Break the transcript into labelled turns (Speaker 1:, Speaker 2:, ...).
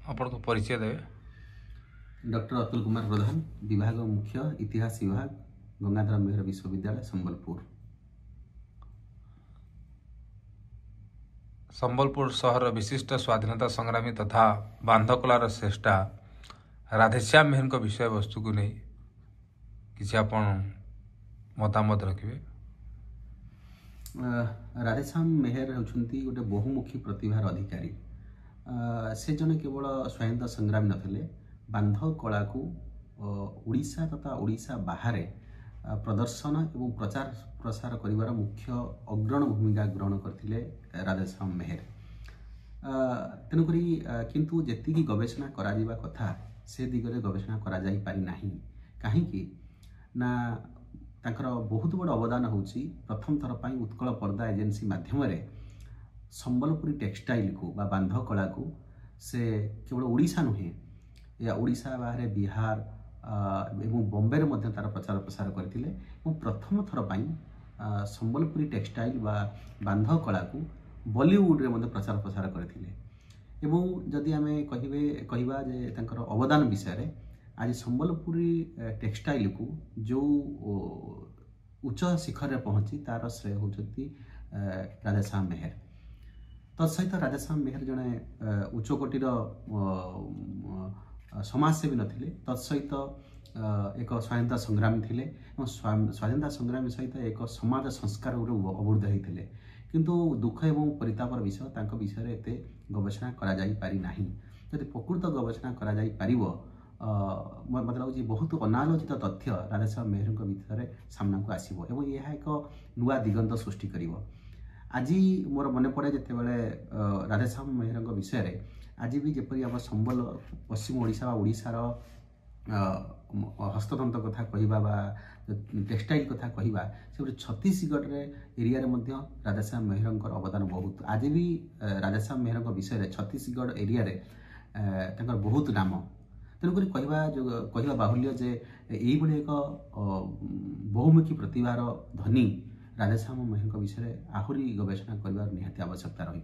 Speaker 1: आपण को परिचय देवे।
Speaker 2: डॉक्टर अतुल कुमार प्रधान, विभाग मुख्य इतिहास विभाग, गंगाधर मेहर विश्वविद्यालय संबलपुर।
Speaker 1: संबलपुर सहर विशिष्ट स्वाधीनता संग्रामी तथा बांधकलार श्रेष्ठा राधेश्याम मेहर विषय वस्तु को नहीं किसी आपण मतामत रखिए।
Speaker 2: राधेश्याम मेहर होती गोटे बहुमुखी प्रतिभार अधिकारी। से जने केवल स्वाधीनता संग्रामी नथिले, बांध कला को ओडिशा तथा ओडिशा बाहर प्रदर्शन एवं प्रचार प्रसार करिवार मुख्य अग्रण भूमिका ग्रहण करथिले राधेश्याम मेहर। तेणुकरी किंतु जेतिकी गवेषणा करा जिबा कथा से दिगरे गवेषणा करा जाई पारि नाही। काहेकि ना तांकर बहुत बड़ अवदान होची प्रथम थर पाई उत्कल पर्दा एजेंसी माध्यम रे संबलपुरी टेक्सटाइल को बा बांध कला को से केवल ओडिशा नुहे या ओडिशा बाहर बिहार एवं बॉम्बे रे मध्य तार प्रचार प्रसार करथिले एवं प्रथम थर पाई संबलपुरी टेक्सटाइल बा बांध कला को बॉलीवुड रे मध्य प्रचार प्रसार करथिले। एवं जदि आमे कहिबा जे तांकर अवदान विषय रे आज संबलपुरी टेक्सटाइल को जो उच्च शिखर रे पहुंची तार श्रेय होचती राधेश्याम मेहर। तत्सहित राधेश्याम मेहर जड़े उच्चकोटीर समाजसेवी नथिले, तत्सहित एक स्वाधीनता संग्रामी थिले। स्वाधीनता संग्रामी सहित एक समाज संस्कार अवरुद्ध होते किंतु दुख एवं परितापर विषय तांको विषय एते गवेषणा करा जाई पारि नाही। जदि प्रकृत गवेषणा करा जाई पारिबो मत लाଗୁଛି बहुत अनालोचित तथ्य राधेश्याम मेहर विषय सामना को आसीबो एवं यह एक नुआ दिगंत सृष्टि करिवो। आज मोर मन पड़े जिते बड़े राधेश्याम मेहर विषय रे आज भी जपरी आम संबल पश्चिम ओडिशा ओडिशार हस्ततंत्र कथा कहवा बा टेक्सटाइल कथा कहवा से छत्तीसगढ़ रे एरिया रे मध्य राधेश्याम मेहर अवदान बहुत। आज भी राधेश्याम मेहर विषय रे छत्तीसगढ़ एरिया रे तांकर बहुत नाम। तेणुक कहवा बाहुल्य जे यही एक बहुमुखी प्रतिभार धनी राधेश्याम मेहर विषय आहरी गवेषणा करने निहाती आवश्यकता रही।